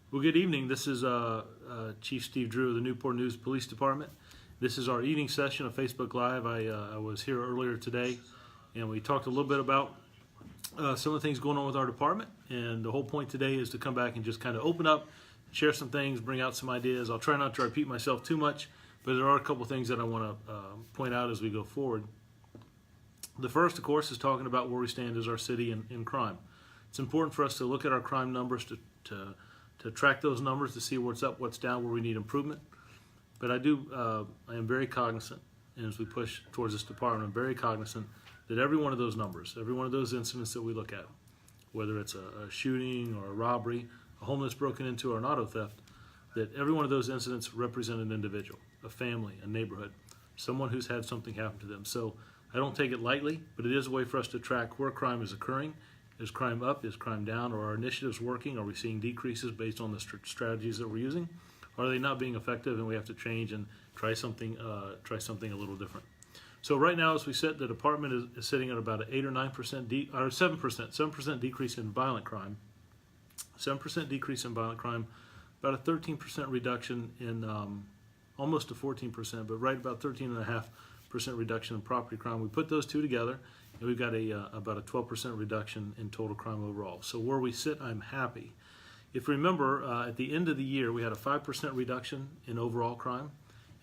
Well, good evening. This is Chief Steve Drew of the Newport News Police Department. This is our evening session of Facebook Live. I was here earlier today, and we talked a little bit about some of the things going on with our department. And the whole point today is to come back and just kind of open up, share some things, bring out some ideas. I'll try not to repeat myself too much, but there are a couple things that I want to point out as we go forward. The first, of course, is talking about where we stand as our city in crime. It's important for us to look at our crime numbers to track those numbers to see what's up, what's down, where we need improvement. But I am very cognizant, and as we push towards this department, I'm very cognizant that every one of those numbers, every one of those incidents that we look at, whether it's a shooting or a robbery, a home that's broken into, or an auto theft, that every one of those incidents represent an individual, a family, a neighborhood, someone who's had something happen to them. So I don't take it lightly, but it is a way for us to track where crime is occurring. Is crime up? Is crime down? Are our initiatives working? Are we seeing decreases based on the strategies that we're using? Are they not being effective and we have to change and try something a little different? So right now, as we sit, the department is sitting at about an 8 or 9% or 7% decrease in violent crime, 7% decrease in violent crime, about a 13% reduction in almost to 14%, but right about 13.5% reduction in property crime. We put those two together, and we've got about a 12% reduction in total crime overall. So where we sit, I'm happy. If you remember, at the end of the year, we had a 5% reduction in overall crime,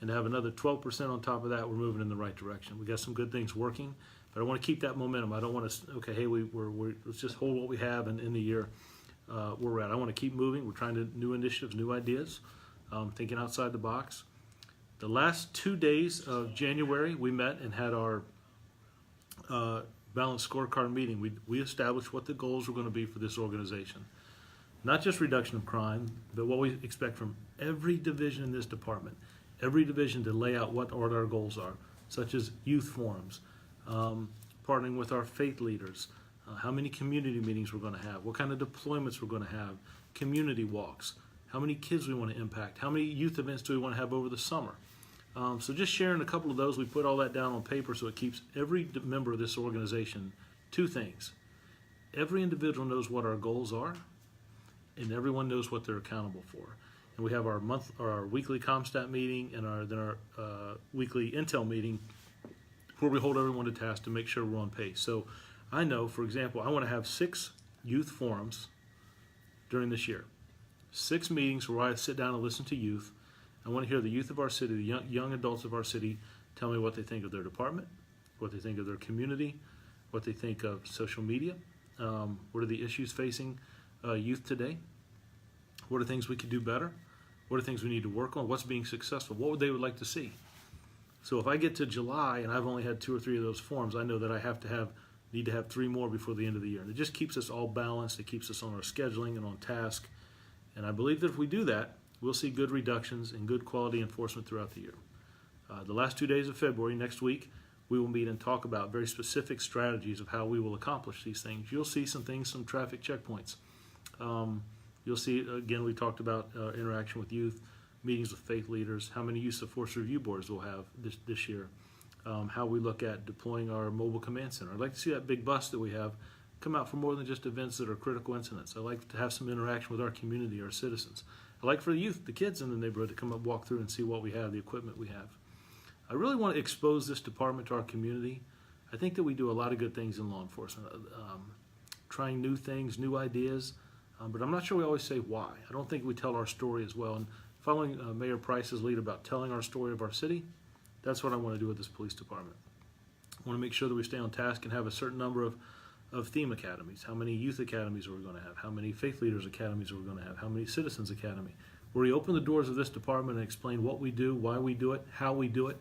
and to have another 12% on top of that, we're moving in the right direction. We got some good things working, but I want to keep that momentum. I don't want to, okay, hey, let's just hold what we have and in the year where we're at. I want to keep moving. We're trying to new initiatives, new ideas, thinking outside the box. The last 2 days of January, we met and had our balanced scorecard meeting. We established what the goals were going to be for this organization. Not just reduction of crime, but what we expect from every division in this department. Every division to lay out what our goals are, such as youth forums, partnering with our faith leaders, how many community meetings we're going to have, what kind of deployments we're going to have, community walks, how many kids we want to impact, how many youth events do we want to have over the summer. So just sharing a couple of those, we put all that down on paper so it keeps every member of this organization two things. Every individual knows what our goals are, and everyone knows what they're accountable for. And we have our weekly ComStat meeting and our weekly Intel meeting where we hold everyone to task to make sure we're on pace. So I know, for example, I want to have 6 youth forums during this year. 6 meetings where I sit down and listen to youth. I want to hear the youth of our city, the young adults of our city, tell me what they think of their department, what they think of their community, what they think of social media, what are the issues facing youth today, what are things we could do better, what are things we need to work on, what's being successful, what would they like to see. So if I get to July and I've only had 2 or 3 of those forums, I know that I need to have 3 more before the end of the year. And it just keeps us all balanced, it keeps us on our scheduling and on task. And I believe that if we do that, we'll see good reductions and good quality enforcement throughout the year. The last 2 days of February, next week, we will meet and talk about very specific strategies of how we will accomplish these things. You'll see some things, some traffic checkpoints. You'll see, again, we talked about interaction with youth, meetings with faith leaders, how many use of force review boards we'll have this year, how we look at deploying our mobile command center. I'd like to see that big bus that we have come out for more than just events that are critical incidents. I'd like to have some interaction with our community, our citizens. I'd like for the youth, the kids in the neighborhood to come up, walk through and see what we have, the equipment we have. I really want to expose this department to our community. I think that we do a lot of good things in law enforcement, trying new things, new ideas, but I'm not sure we always say why. I don't think we tell our story as well. And following Mayor Price's lead about telling our story of our city, that's what I want to do with this police department. I want to make sure that we stay on task and have a certain number of theme academies. How many youth academies are we going to have? How many faith leaders academies are we going to have? How many citizens academy? Where we open the doors of this department and explain what we do, why we do it, how we do it,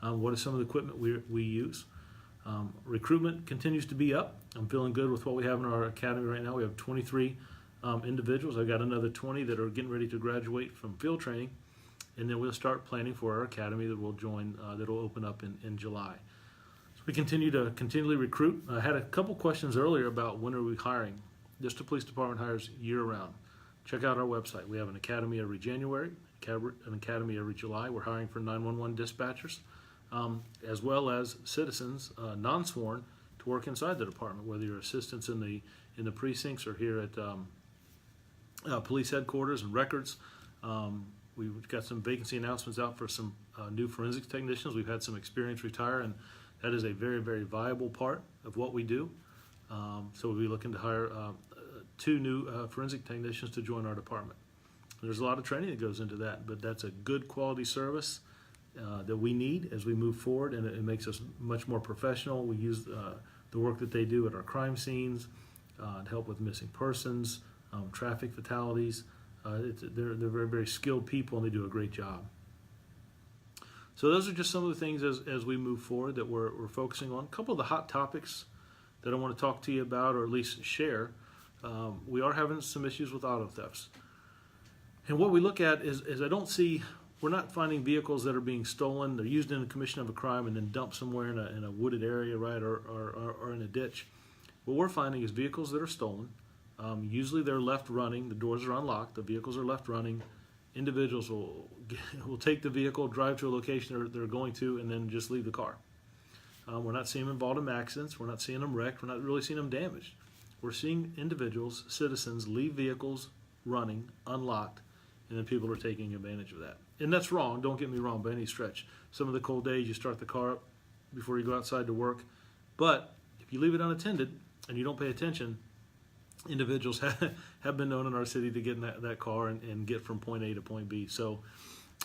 what is some of the equipment we use. Recruitment continues to be up. I'm feeling good with what we have in our academy right now. We have 23 individuals. I've got another 20 that are getting ready to graduate from field training, and then we'll start planning for our academy that will join, that will open up in July. So we continue to continually recruit. I had a couple questions earlier about when are we hiring. Just the police department hires year-round. Check out our website. We have an academy every January, an academy every July. We're hiring for 911 dispatchers, as well as citizens, non-sworn, to work inside the department, whether you're assistants in the precincts or here at police headquarters and records. We've got some vacancy announcements out for some new forensics technicians. We've had some experience retire, and that is a very, very viable part of what we do. So we'll be looking to hire 2 new forensic technicians to join our department. There's a lot of training that goes into that, but that's a good quality service that we need as we move forward, and it makes us much more professional. We use the work that they do at our crime scenes to help with missing persons, traffic fatalities. They're very, very skilled people, and they do a great job. So those are just some of the things as we move forward that we're focusing on. A couple of the hot topics that I want to talk to you about, or at least share. We are having some issues with auto thefts. And what we look at is we're not finding vehicles that are being stolen. They're used in the commission of a crime and then dumped somewhere in a wooded area, right, or in a ditch. What we're finding is vehicles that are stolen. Usually they're left running. The doors are unlocked. The vehicles are left running. Individuals will take the vehicle, drive to a location they're going to, and then just leave the car. We're not seeing them involved in accidents. We're not seeing them wrecked. We're not really seeing them damaged. We're seeing individuals, citizens, leave vehicles running, unlocked, and then people are taking advantage of that. And that's wrong. Don't get me wrong by any stretch. Some of the cold days, you start the car up before you go outside to work. But if you leave it unattended and you don't pay attention, individuals have been known in our city to get in that car and get from point A to point B. So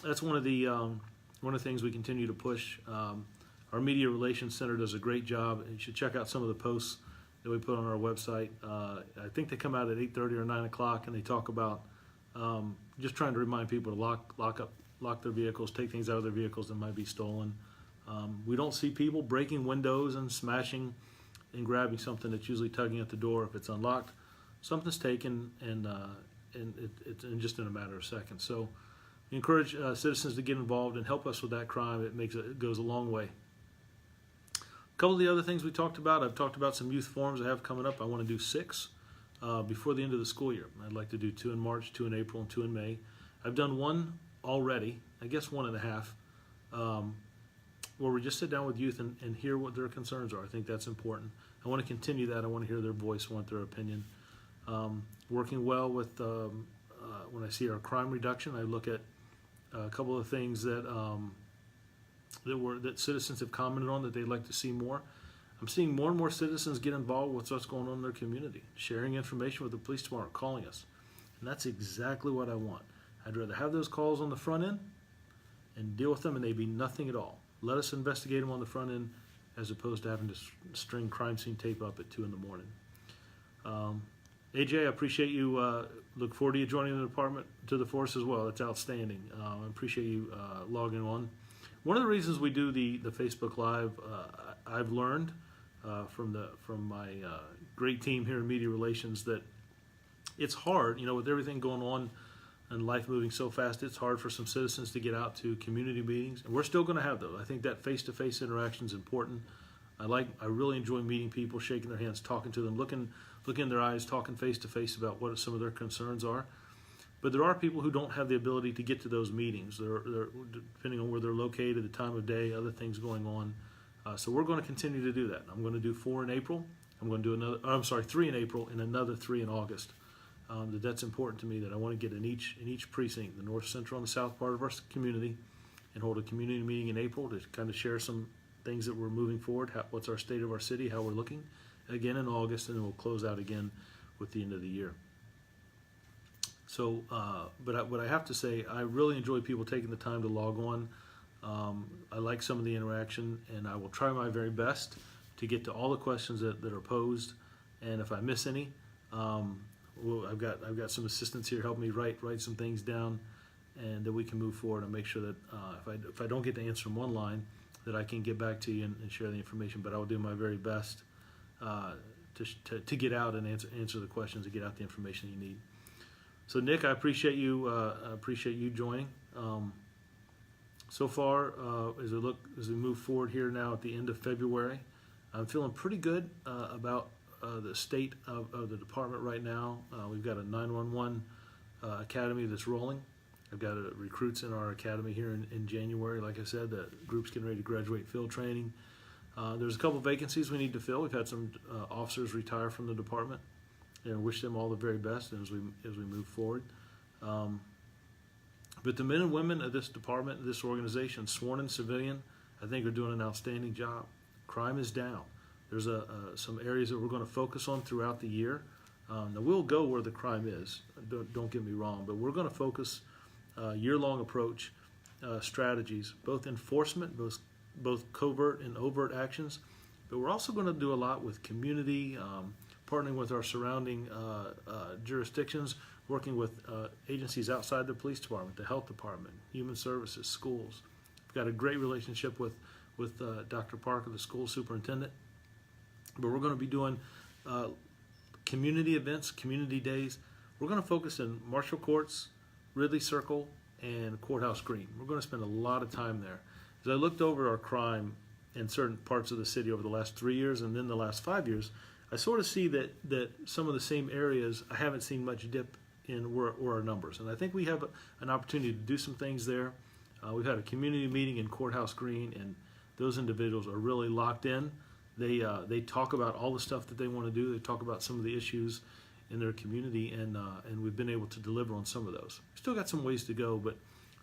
that's one of the things we continue to push. Our Media Relations Center does a great job. You should check out some of the posts that we put on our website. I think they come out at 8:30 or 9 o'clock, and they talk about just trying to remind people to lock their vehicles, take things out of their vehicles that might be stolen. We don't see people breaking windows and smashing and grabbing something that's usually tugging at the door. If it's unlocked, something's taken, and it's just in a matter of seconds. So we encourage citizens to get involved and help us with that crime. It goes a long way. A couple of the other things we talked about, I've talked about some youth forums I have coming up. I want to do 6 before the end of the school year. I'd like to do 2 in March, 2 in April, and 2 in May. I've done 1 already, I guess 1.5, where we just sit down with youth and hear what their concerns are. I think that's important. I want to continue that. I want to hear their voice, I want their opinion. Working well with, when I see our crime reduction, I look at a couple of things that citizens have commented on that they'd like to see more. I'm seeing more and more citizens get involved with what's going on in their community, sharing information with the police department, calling us. And that's exactly what I want. I'd rather have those calls on the front end and deal with them, and they be nothing at all. Let us investigate them on the front end as opposed to having to string crime scene tape up at 2 in the morning. AJ, I appreciate you. Look forward to you joining the department, to the force as well. That's outstanding. I appreciate you logging on. One of the reasons we do the Facebook Live, I've learned from my great team here in Media Relations that it's hard, with everything going on and life moving so fast, it's hard for some citizens to get out to community meetings, and we're still going to have those. I think that face-to-face interaction is important. I really enjoy meeting people, shaking their hands, talking to them, looking in their eyes, talking face-to-face about what some of their concerns are. But there are people who don't have the ability to get to those meetings. They're depending on where they're located, the time of day, other things going on. So we're going to continue to do that. I'm going to do 4 in April. I'm going to do 3 in April and another 3 in August. That's important to me, that I want to get in each precinct, the north, central, and the south part of our community, and hold a community meeting in April to kind of share some things that we're moving forward, what's our state of our city, how we're looking, again in August, and then we'll close out again with the end of the year. So, what I have to say, I really enjoy people taking the time to log on. I like some of the interaction, and I will try my very best to get to all the questions that are posed. And if I miss any, I've got some assistants here helping me write some things down, and that we can move forward and make sure that if I don't get to answer them one line, that I can get back to you and share the information. But I will do my very best to get out and answer the questions and get out the information you need. So Nick, I appreciate you joining. So far, as we move forward here now at the end of February, I'm feeling pretty good about the state of the department right now. We've got a 911 academy that's rolling. I've got recruits in our academy here in January. Like I said, the group's getting ready to graduate field training. There's a couple vacancies we need to fill. We've had some officers retire from the department. and wish them all the very best as we move forward. But the men and women of this department, this organization, sworn and civilian, I think are doing an outstanding job. Crime is down. There's some areas that we're going to focus on throughout the year. Now we'll go where the crime is. Don't get me wrong, but we're going to focus year-long approach strategies, both enforcement, both covert and overt actions. But we're also going to do a lot with community, partnering with our surrounding jurisdictions, working with agencies outside the police department, the health department, human services, schools. We've got a great relationship with Dr. Parker, the school superintendent. But we're going to be doing community events, community days. We're going to focus in Marshall Courts, Ridley Circle, and Courthouse Green. We're going to spend a lot of time there. As I looked over our crime in certain parts of the city over the last 3 years and then the last 5 years, I sort of see that some of the same areas I haven't seen much dip in were our numbers. And I think we have an opportunity to do some things there. We've had a community meeting in Courthouse Green, and those individuals are really locked in. They talk about all the stuff that they want to do. They talk about some of the issues in their community, and we've been able to deliver on some of those. Still got some ways to go, but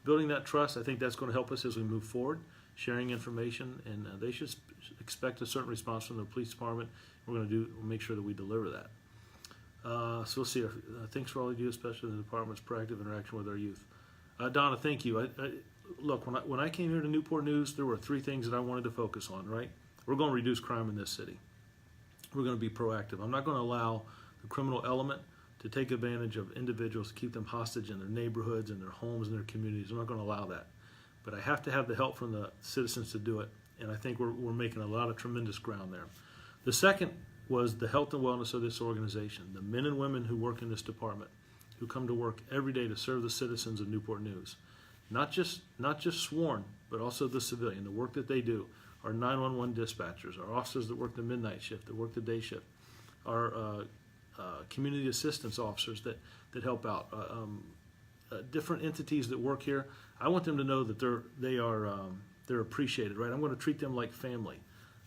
building that trust, I think that's going to help us as we move forward, sharing information, and they should expect a certain response from the police department. We'll make sure that we deliver that. So we'll see. Thanks for all you do, especially the department's proactive interaction with our youth. Donna, thank you. Look, when I came here to Newport News, there were 3 things that I wanted to focus on, right? We're going to reduce crime in this city. We're going to be proactive. I'm not going to allow the criminal element to take advantage of individuals, to keep them hostage in their neighborhoods and their homes and their communities. I'm not going to allow that. But I have to have the help from the citizens to do it, and I think we're making a lot of tremendous ground there. The second was the health and wellness of this organization, the men and women who work in this department, who come to work every day to serve the citizens of Newport News. Not just sworn, but also the civilian, the work that they do. Our 911 dispatchers, our officers that work the midnight shift, that work the day shift, our community assistance officers that help out, different entities that work here. I want them to know that they're appreciated, right? I'm going to treat them like family.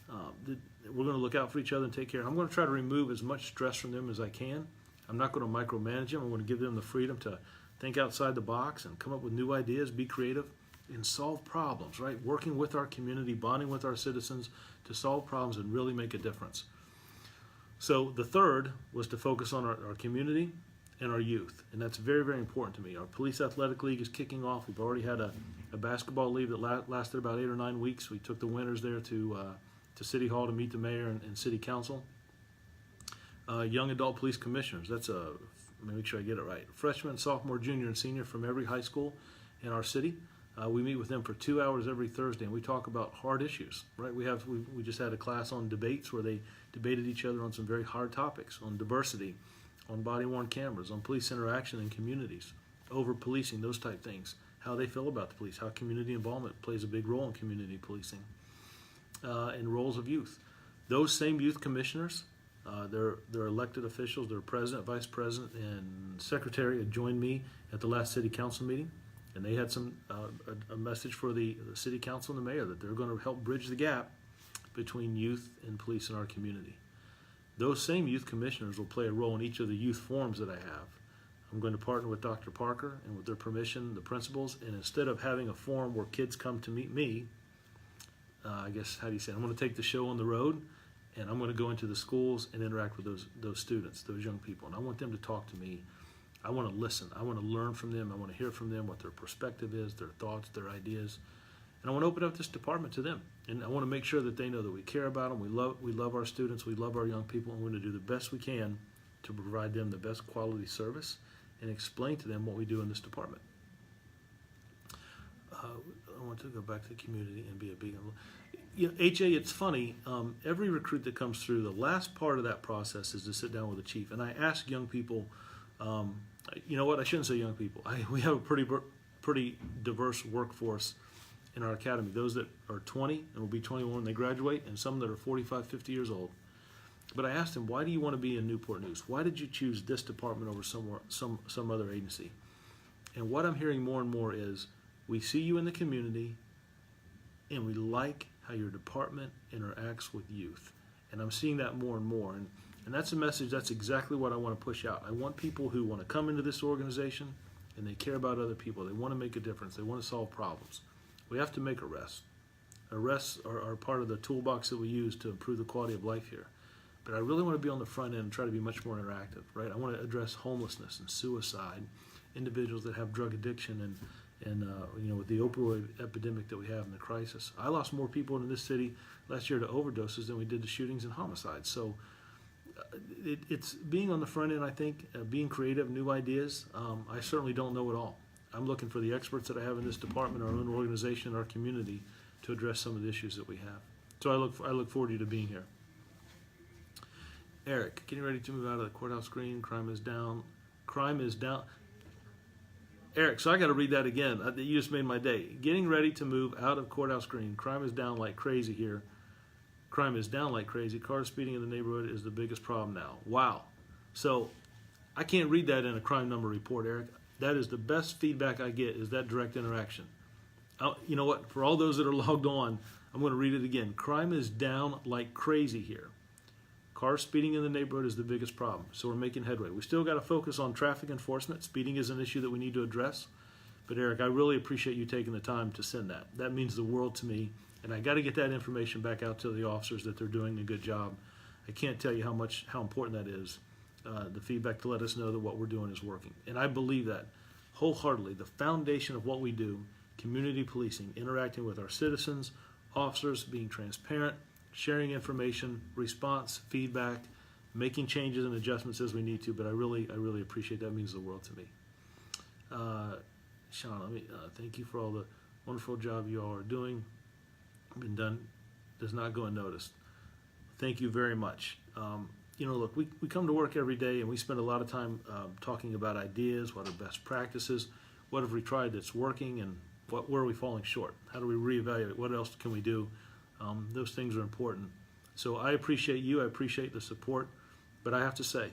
We're going to look out for each other and take care. I'm going to try to remove as much stress from them as I can. I'm not going to micromanage them. I'm going to give them the freedom to think outside the box and come up with new ideas, be creative, and solve problems, right? Working with our community, bonding with our citizens to solve problems and really make a difference. So the third was to focus on our community and our youth, and that's very, very important to me. Our Police Athletic League is kicking off. We've already had a basketball league that lasted about 8 or 9 weeks. We took the winners there to City Hall to meet the mayor and City Council. Young adult police commissioners, let me make sure I get it right. Freshman, sophomore, junior, and senior from every high school in our city. We meet with them for 2 hours every Thursday, and we talk about hard issues, right? We just had a class on debates where they debated each other on some very hard topics, on diversity, on body-worn cameras, on police interaction in communities, over-policing, those type things, how they feel about the police, how community involvement plays a big role in community policing, and roles of youth. Those same youth commissioners, they're elected officials, their president, vice president, and secretary had joined me at the last city council meeting. And they had a message for the city council and the mayor that they're going to help bridge the gap between youth and police in our community. Those same youth commissioners will play a role in each of the youth forums that I have. I'm going to partner with Dr. Parker and with their permission, the principals, and instead of having a forum where kids come to meet me, I guess, how do you say it? I'm going to take the show on the road, and I'm going to go into the schools and interact with those students, those young people, and I want them to talk to me. I want to listen. I want to learn from them. I want to hear from them what their perspective is, their thoughts, their ideas. And I want to open up this department to them. And I want to make sure that they know that we care about them. We love our students. We love our young people. And we're going to do the best we can to provide them the best quality service and explain to them what we do in this department. I want to go back to the community and be a big... HA, it's funny. Every recruit that comes through, the last part of that process is to sit down with the chief. And I ask young people... you know what? I shouldn't say young people. We have a pretty diverse workforce in our academy. Those that are 20 and will be 21 when they graduate, and some that are 45, 50 years old. But I asked them, why do you want to be in Newport News? Why did you choose this department over some other agency? And what I'm hearing more and more is, we see you in the community, and we like how your department interacts with youth. And I'm seeing that more and more. And And that's a message, that's exactly what I want to push out. I want people who want to come into this organization and they care about other people. They want to make a difference. They want to solve problems. We have to make arrests. Arrests are part of the toolbox that we use to improve the quality of life here. But I really want to be on the front end and try to be much more interactive, right? I want to address homelessness and suicide, individuals that have drug addiction and with the opioid epidemic that we have in the crisis. I lost more people in this city last year to overdoses than we did to shootings and homicides. So it's being on the front end, I think, being creative, new ideas. I certainly don't know it all. I'm looking for the experts that I have in this department, our own organization, our community, to address some of the issues that we have. So I look forward to you being here. Eric, getting ready to move out of the courthouse green. Crime is down. Crime is down. Eric, so I got to read that again. You just made my day. Getting ready to move out of courthouse green. Crime is down like crazy here. Crime is down like crazy. Cars speeding in the neighborhood is the biggest problem now. Wow. So I can't read that in a crime number report, Eric. That is the best feedback I get, is that direct interaction. You know what? For all those that are logged on, I'm going to read it again. Crime is down like crazy here. Cars speeding in the neighborhood is the biggest problem, so we're making headway. We still got to focus on traffic enforcement. Speeding is an issue that we need to address. But Eric, I really appreciate you taking the time to send that. That means the world to me, and I got to get that information back out to the officers that they're doing a good job. I can't tell you how important that is, the feedback to let us know that what we're doing is working. And I believe that wholeheartedly. The foundation of what we do, community policing, interacting with our citizens, officers, being transparent, sharing information, response, feedback, making changes and adjustments as we need to. But I really appreciate that. It means the world to me. Sean, let me thank you for all the wonderful job you all are doing. Been done, does not go unnoticed. Thank you very much. Look, we come to work every day and we spend a lot of time talking about ideas, what are best practices, what have we tried that's working, and where are we falling short? How do we reevaluate? What else can we do? Those things are important. So I appreciate you. I appreciate the support. But I have to say,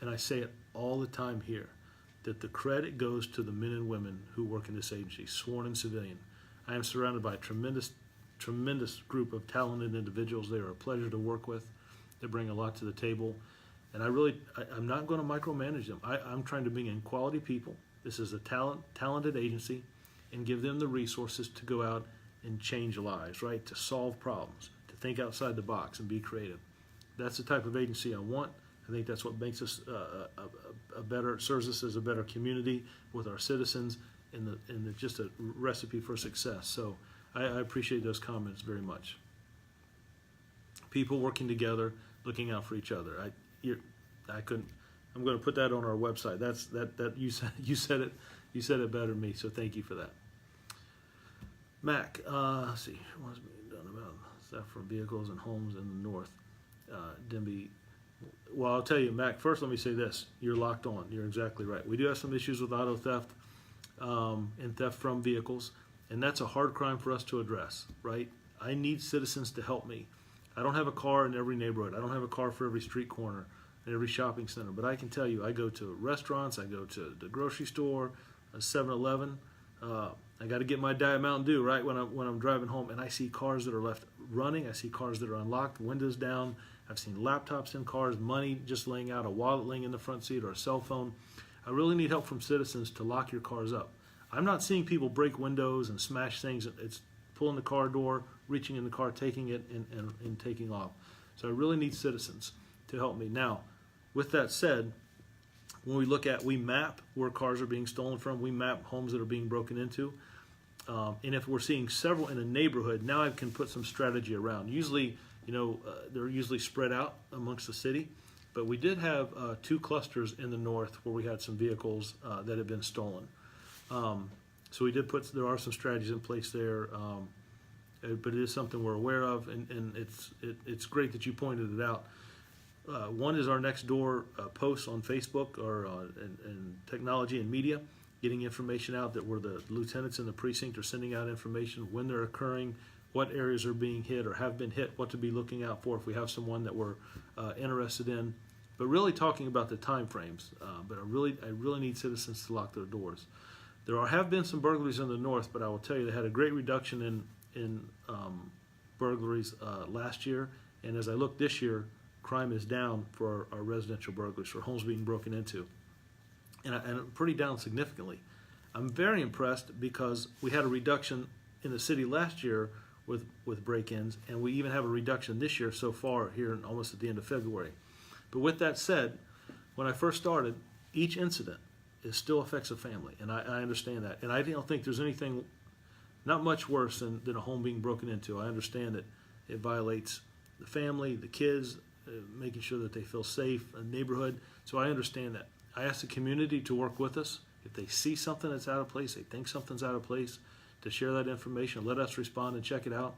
and I say it all the time here, that the credit goes to the men and women who work in this agency, sworn and civilian. I am surrounded by a tremendous group of talented individuals. They are a pleasure to work with. They bring a lot to the table. And I'm not going to micromanage them. I'm trying to bring in quality people. This is a talented agency, and give them the resources to go out and change lives, right? To solve problems, to think outside the box and be creative. That's the type of agency I want. I think that's what makes us serves us as a better community with our citizens, and just a recipe for success. So I appreciate those comments very much. People working together, looking out for each other. I'm going to put that on our website. That you said it better than me. So thank you for that. Mac, let's see, what's being done about theft from vehicles and homes in the north? Denby. Well, I'll tell you, Mac, first let me say this. You're locked on. You're exactly right. We do have some issues with auto theft and theft from vehicles, and that's a hard crime for us to address, right? I need citizens to help me. I don't have a car in every neighborhood. I don't have a car for every street corner and every shopping center, but I can tell you, I go to restaurants, I go to the grocery store, a 7-Eleven, I got to get my Diet Mountain Dew, right, when I'm driving home, and I see cars that are left running. I see cars that are unlocked, windows down. I've seen laptops in cars, money just laying out, a wallet laying in the front seat, or a cell phone. I really need help from citizens to lock your cars up. I'm not seeing people break windows and smash things. It's pulling the car door, reaching in the car, taking it, and taking off. So I really need citizens to help me. Now, with that said, when we map where cars are being stolen from, we map homes that are being broken into. And if we're seeing several in a neighborhood, now I can put some strategy around. Usually, they're usually spread out amongst the city, but we did have 2 clusters in the north where we had some vehicles that had been stolen. So there are some strategies in place there, but it is something we're aware of, and it's great that you pointed it out. One is our next door posts on Facebook or in technology and media, getting information out that where the lieutenants in the precinct are sending out information when they're occurring, what areas are being hit or have been hit, what to be looking out for if we have someone that we're interested in. But really talking about the time frames. But I really need citizens to lock their doors. There have been some burglaries in the north, but I will tell you they had a great reduction in burglaries last year. And as I look this year, crime is down for our residential burglaries, for homes being broken into, and pretty down significantly. I'm very impressed because we had a reduction in the city last year with break-ins, and we even have a reduction this year so far here almost at the end of February. But with that said, when I first started, each incident still affects a family, and I understand that. And I don't think there's anything, not much worse than a home being broken into. I understand that it violates the family, the kids, making sure that they feel safe, a neighborhood. So I understand that. I ask the community to work with us. If they see something that's out of place, they think something's out of place, to share that information, let us respond and check it out.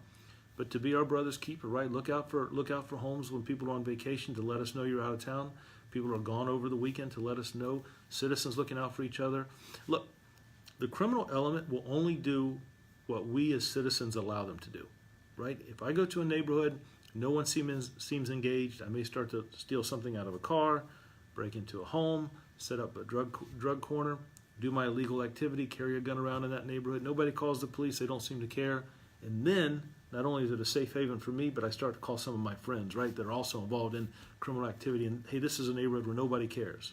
But to be our brother's keeper, right? Look out for homes when people are on vacation, to let us know you're out of town. People are gone over the weekend, to let us know. Citizens looking out for each other. Look, the criminal element will only do what we as citizens allow them to do, right? If I go to a neighborhood, no one seems engaged, I may start to steal something out of a car, break into a home, set up a drug corner, do my illegal activity, carry a gun around in that neighborhood. Nobody calls the police, they don't seem to care. And then, not only is it a safe haven for me, but I start to call some of my friends, right, that are also involved in criminal activity. And hey, this is a neighborhood where nobody cares.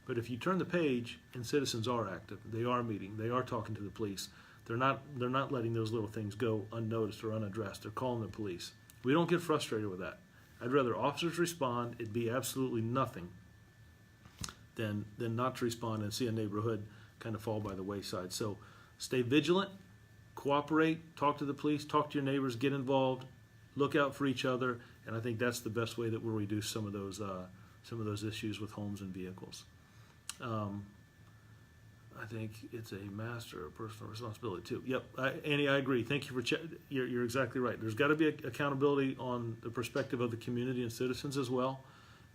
But if you turn the page and citizens are active, they are meeting, they are talking to the police, they're not letting those little things go unnoticed or unaddressed. They're calling the police. We don't get frustrated with that. I'd rather officers respond, it'd be absolutely nothing, than not to respond and see a neighborhood kind of fall by the wayside. So stay vigilant, cooperate, talk to the police, talk to your neighbors, get involved, look out for each other, and I think that's the best way that we'll reduce some of those issues with homes and vehicles. I think it's a master of personal responsibility too. Yep, Annie, I agree. Thank you for you're exactly right. There's got to be accountability on the perspective of the community and citizens as well.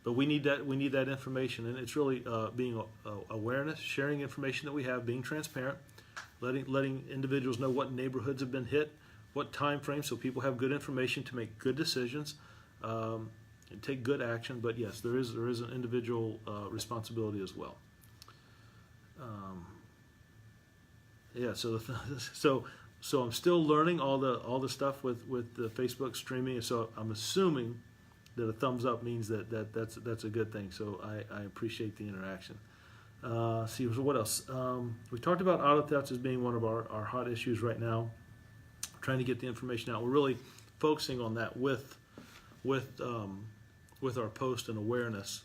But we need that information, and it's really being awareness, sharing information that we have, being transparent, letting individuals know what neighborhoods have been hit, what time frame, so people have good information to make good decisions and take good action. But yes, there is an individual responsibility as well. So I'm still learning all the stuff with the Facebook streaming. So I'm assuming that a thumbs up means that's a good thing. So I appreciate the interaction. See, what else? We talked about auto thefts as being one of our hot issues right now. Trying to get the information out. We're really focusing on that with our post and awareness.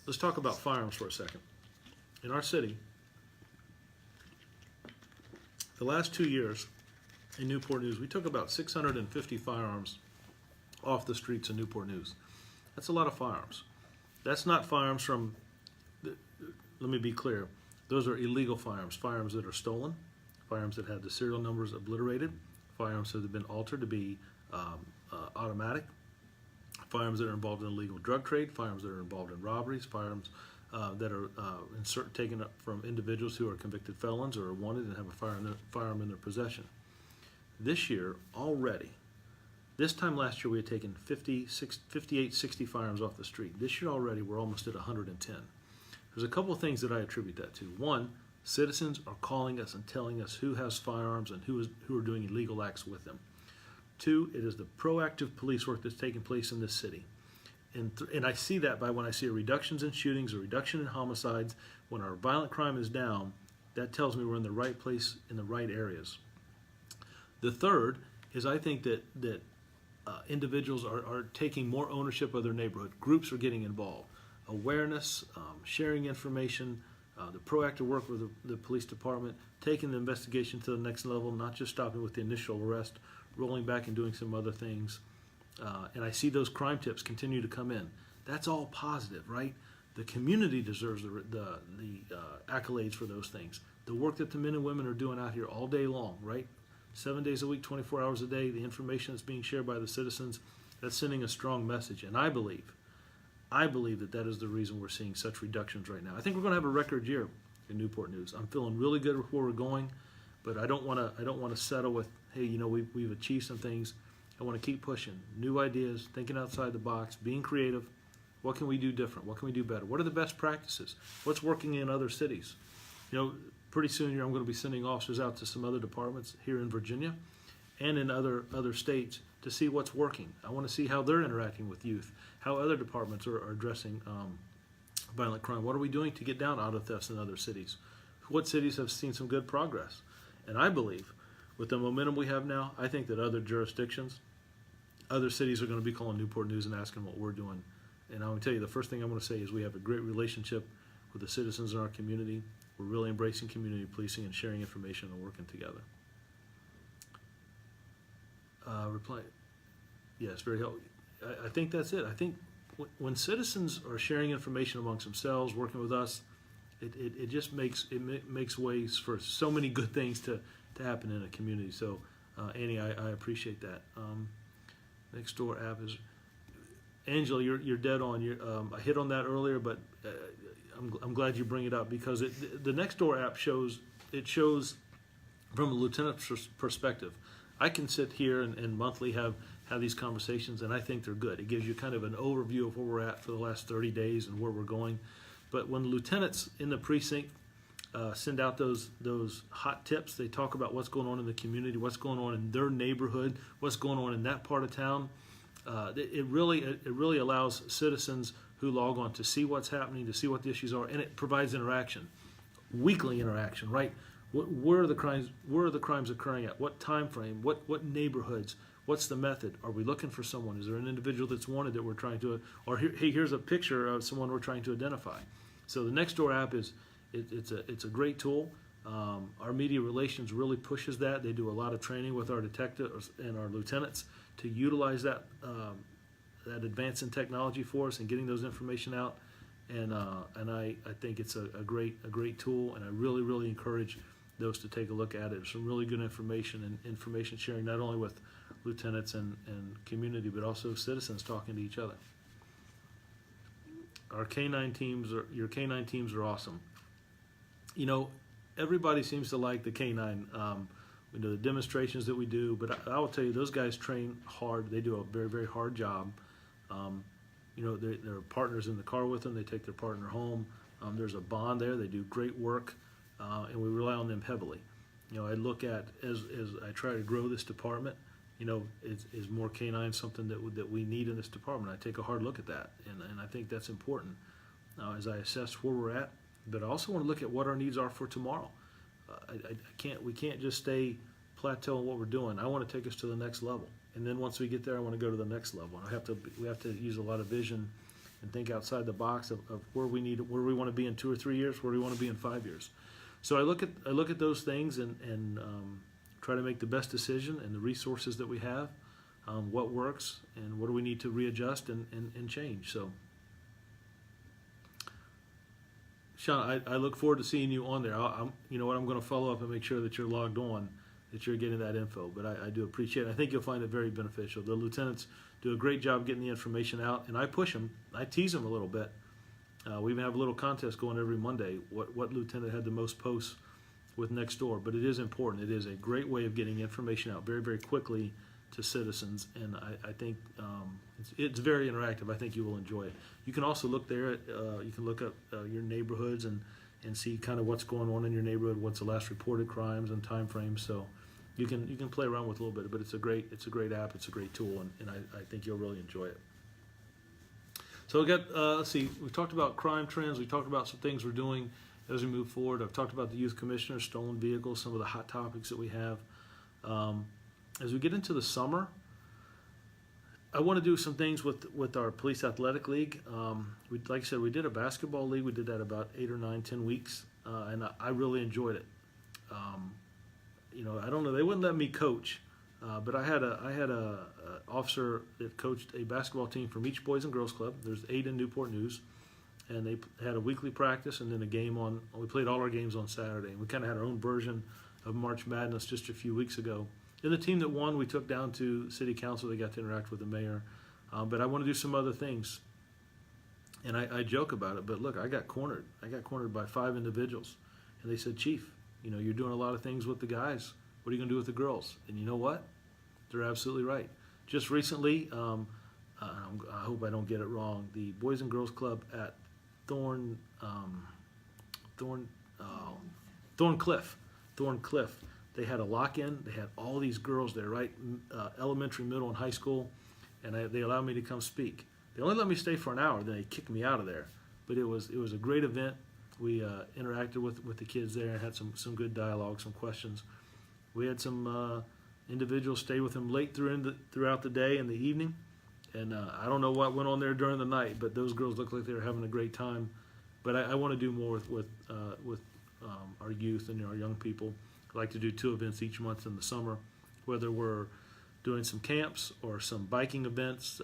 Let's talk about firearms for a second. In our city, the last 2 years in Newport News, we took about 650 firearms off the streets of Newport News. That's a lot of firearms. That's not firearms from, let me be clear, those are illegal firearms, firearms that are stolen, firearms that had the serial numbers obliterated, firearms that have been altered to be automatic, firearms that are involved in illegal drug trade, firearms that are involved in robberies, firearms that are taken up from individuals who are convicted felons or are wanted and have a firearm in their possession. This year, already, this time last year we had taken 58, 60 firearms off the street. This year already we're almost at 110. There's a couple of things that I attribute that to. One, citizens are calling us and telling us who has firearms and who are doing illegal acts with them. Two, it is the proactive police work that's taking place in this city. And I see that by when I see reductions in shootings, a reduction in homicides. When our violent crime is down, that tells me we're in the right place in the right areas. The third is I think that individuals are taking more ownership of their neighborhood. Groups are getting involved. Awareness, sharing information, the proactive work with the police department, taking the investigation to the next level, not just stopping with the initial arrest, rolling back and doing some other things. And I see those crime tips continue to come in. That's all positive, right? The community deserves the accolades for those things. The work that the men and women are doing out here all day long, right? 7 days a week, 24 hours a day, the information that's being shared by the citizens, that's sending a strong message. And I believe that is the reason we're seeing such reductions right now. I think we're going to have a record year in Newport News. I'm feeling really good with where we're going, but I don't want to settle with, hey, we've achieved some things. I want to keep pushing, new ideas, thinking outside the box, being creative. What can we do different? What can we do better? What are the best practices? What's working in other cities? Pretty soon here I'm going to be sending officers out to some other departments here in Virginia and in other states to see what's working. I want to see how they're interacting with youth, how other departments are addressing violent crime. What are we doing to get down auto thefts in other cities? What cities have seen some good progress? And I believe with the momentum we have now, I think that other jurisdictions, other cities are going to be calling Newport News and asking what we're doing. And I will tell you, the first thing I'm going to say is we have a great relationship with the citizens in our community. We're really embracing community policing and sharing information and working together. Reply, yes, very helpful. I think that's it. I think when citizens are sharing information amongst themselves, working with us, it just makes ways for so many good things to happen in a community. So, Annie, I appreciate that. Nextdoor app is, Angela, you're dead on. I hit on that earlier, but I'm glad you bring it up because the Nextdoor app shows from a lieutenant's perspective. I can sit here and monthly have these conversations, and I think they're good. It gives you kind of an overview of where we're at for the last 30 days and where we're going. But when lieutenants in the precinct send out those hot tips, they talk about what's going on in the community, what's going on in their neighborhood, what's going on in that part of town. It really allows citizens who log on to see what's happening, to see what the issues are, and it provides interaction, weekly interaction, right? Where are the crimes occurring at? What time frame? What neighborhoods? What's the method? Are we looking for someone? Is there an individual that's wanted that we're trying to, or hey, here's a picture of someone we're trying to identify. So the Nextdoor app it's a great tool. Our media relations really pushes that. They do a lot of training with our detectives and our lieutenants to utilize that advance in technology for us and getting those information out. And I think it's a great tool, and I really encourage those to take a look at it. There's some really good information and information sharing, not only with lieutenants and community, but also citizens talking to each other. Your K-9 teams are awesome. You know, everybody seems to like the K-9. We know the demonstrations that we do, but I will tell you, those guys train hard. They do a very hard job. You know, they're partners in the car with them. They take their partner home. There's a bond there. They do great work, and we rely on them heavily. You know, I look at, as I try to grow this department, you know, is more K-9 something that we need in this department? I take a hard look at that, and I think that's important as I assess where we're at. But I also want to look at what our needs are for tomorrow. We can't just stay plateauing what we're doing. I want to take us to the next level, and then once we get there, I want to go to the next level. And we have to use a lot of vision and think outside the box of where we want to be in 2 or 3 years, where we want to be in 5 years. So I look at those things and try to make the best decision and the resources that we have, what works and what do we need to readjust and change. So, Sean, I look forward to seeing you on there. You know what, I'm going to follow up and make sure that you're logged on, that you're getting that info. But I do appreciate it. I think you'll find it very beneficial. The lieutenants do a great job getting the information out, and I push them. I tease them a little bit. We even have a little contest going every Monday. What lieutenant had the most posts with Nextdoor? But it is important. It is a great way of getting information out very quickly to citizens, and I think it's very interactive. I think you will enjoy it. You can also look there at you can look up your neighborhoods and see kind of what's going on in your neighborhood, what's the last reported crimes and time frames. So you can play around with a little bit, but it's a great app, it's a great tool, and I think you'll really enjoy it. So we got let's see, we talked about crime trends, we talked about some things we're doing as we move forward. I've talked about the youth commissioner, stolen vehicles, some of the hot topics that we have. As we get into the summer, I want to do some things with our police athletic league. Like I said, we did a basketball league. We did that about 8 or 9, 10 weeks, and I really enjoyed it. You know, I don't know, they wouldn't let me coach, but I had a officer that coached a basketball team from each Boys and Girls Club. There's 8 in Newport News, and they had a weekly practice and then a game on. We played all our games on Saturday, and we kind of had our own version of March Madness just a few weeks ago. And the team that won, we took down to City Council. They got to interact with the mayor. But I want to do some other things. And I joke about it, but look, I got cornered. I got cornered by 5 individuals. And they said, Chief, you know, you're doing a lot of things with the guys. What are you going to do with the girls? And you know what? They're absolutely right. Just recently, I hope I don't get it wrong, the Boys and Girls Club at Thorncliffe They had a lock-in. They had all these girls there, right? Elementary, middle, and high school, and they allowed me to come speak. They only let me stay for an hour, then they kicked me out of there. But it was a great event. We interacted with the kids there and had some good dialogue, some questions. We had some individuals stay with them late throughout the day and the evening. And I don't know what went on there during the night, but those girls looked like they were having a great time. But I want to do more with our youth and our young people. I like to do 2 events each month in the summer, whether we're doing some camps or some biking events,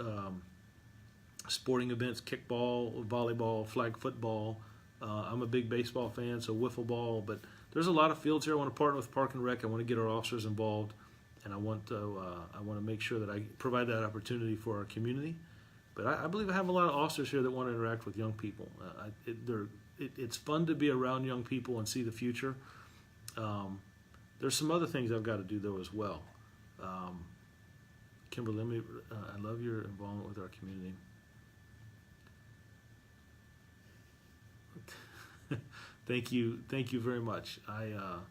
sporting events, kickball, volleyball, flag football. I'm a big baseball fan, so wiffle ball. But there's a lot of fields here. I want to partner with Park and Rec. I want to get our officers involved, and I want to make sure that I provide that opportunity for our community. But I believe I have a lot of officers here that want to interact with young people. It's fun to be around young people and see the future. There's some other things I've got to do, though, as well. Kimberly, I love your involvement with our community. Thank you very much. I'm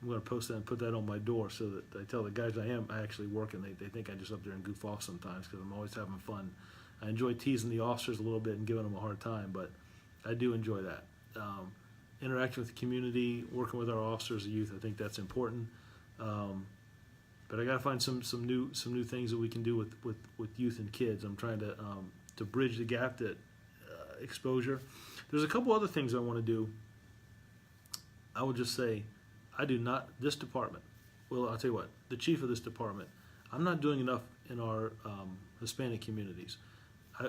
going to post that and put that on my door so that I tell the guys I actually work, and they think I just up there and goof off sometimes because I'm always having fun. I enjoy teasing the officers a little bit and giving them a hard time, but I do enjoy that. Interacting with the community, working with our officers, the youth, I think that's important. But I got to find some new things that we can do with youth and kids. I'm trying to bridge the gap that exposure. There's a couple other things I want to do. I would just say, this department, well, I'll tell you what, the chief of this department, I'm not doing enough in our Hispanic communities.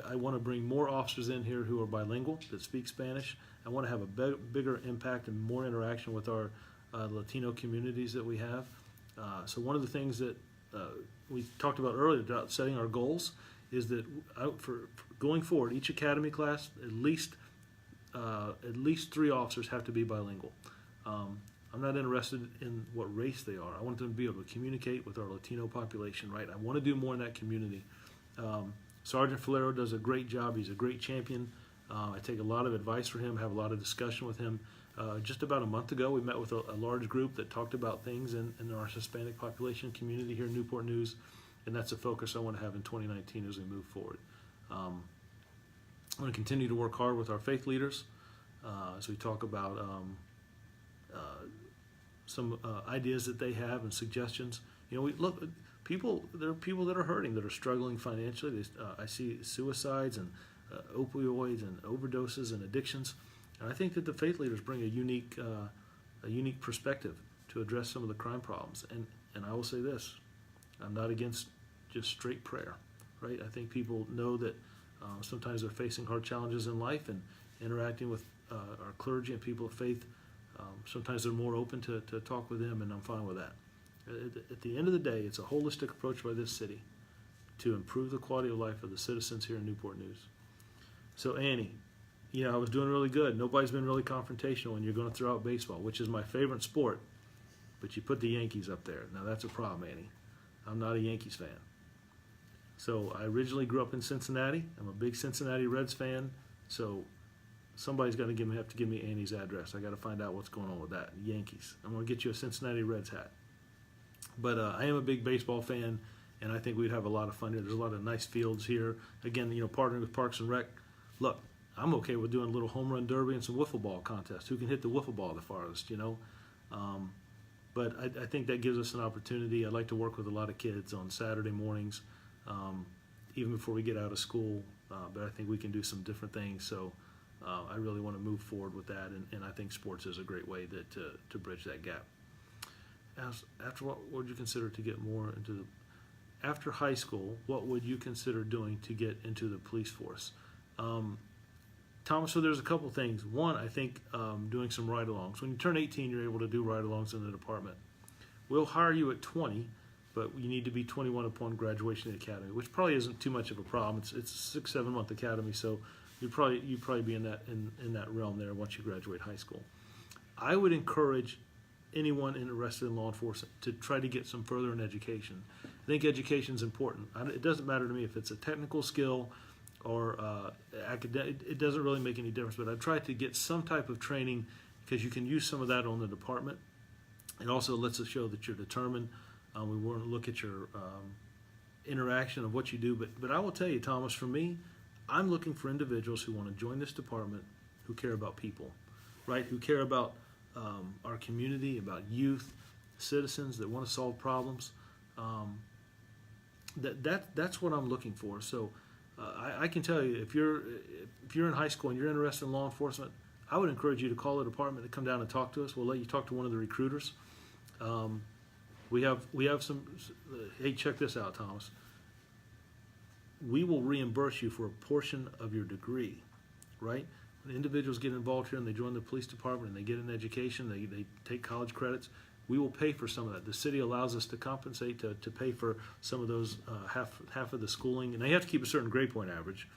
I want to bring more officers in here who are bilingual, that speak Spanish. I want to have a bigger impact and more interaction with our Latino communities that we have. So one of the things that we talked about earlier about setting our goals is that for going forward, each academy class, at least 3 officers have to be bilingual. I'm not interested in what race they are. I want them to be able to communicate with our Latino population, right? I want to do more in that community. Sergeant Falero does a great job. He's a great champion. I take a lot of advice from him, have a lot of discussion with him. Just about a month ago, we met with a large group that talked about things in our Hispanic population community here in Newport News, and that's a focus I want to have in 2019 as we move forward. I'm going to continue to work hard with our faith leaders as we talk about some ideas that they have and suggestions. You know, we look. There are people that are hurting, that are struggling financially. I see suicides and opioids and overdoses and addictions, and I think that the faith leaders bring a unique perspective to address some of the crime problems. And I will say this: I'm not against just straight prayer, right? I think people know that sometimes they're facing hard challenges in life, and interacting with our clergy and people of faith. Sometimes they're more open to talk with them, and I'm fine with that. At the end of the day, it's a holistic approach by this city to improve the quality of life of the citizens here in Newport News. So Annie, I was doing really good. Nobody's been really confrontational when you're going to throw out baseball, which is my favorite sport, but you put the Yankees up there. Now that's a problem, Annie. I'm not a Yankees fan. So I originally grew up in Cincinnati. I'm a big Cincinnati Reds fan. So somebody's got to have to give me Annie's address. I got to find out what's going on with that. Yankees. I'm going to get you a Cincinnati Reds hat. But I am a big baseball fan, and I think we'd have a lot of fun here. There's a lot of nice fields here. Again, partnering with Parks and Rec. Look, I'm okay with doing a little home run derby and some wiffle ball contest. Who can hit the wiffle ball the farthest, But I think that gives us an opportunity. I'd like to work with a lot of kids on Saturday mornings, even before we get out of school. But I think we can do some different things. So I really want to move forward with that, and I think sports is a great way to bridge that gap. After what would you consider to get more into after high school, what would you consider doing to get into the police force? Thomas, so there's a couple things. One, I think doing some ride-alongs. When you turn 18, you're able to do ride-alongs in the department. We'll hire you at 20, but you need to be 21 upon graduation of the academy, which probably isn't too much of a problem. It's a 6-7 month academy, so you'd probably be in that realm there once you graduate high school. I would encourage anyone interested in law enforcement to try to get some further in education. I think education is important. It doesn't matter to me if it's a technical skill or academic. It doesn't really make any difference, but I've tried to get some type of training because you can use some of that on the department. It also lets us show that you're determined. We want to look at your interaction of what you do. But I will tell you, Thomas, for me, I'm looking for individuals who want to join this department, who care about people, right? Who care about our community, about youth, citizens that want to solve problems. That's what I'm looking for. So I can tell you, if you're in high school and you're interested in law enforcement, I would encourage you to call the department to come down and talk to us. We'll let you talk to one of the recruiters. We have some. Hey, check this out, Thomas. We will reimburse you for a portion of your degree, right? When individuals get involved here and they join the police department and they get an education, they take college credits, we will pay for some of that. The city allows us to compensate to pay for some of those half of the schooling, and they have to keep a certain grade point average.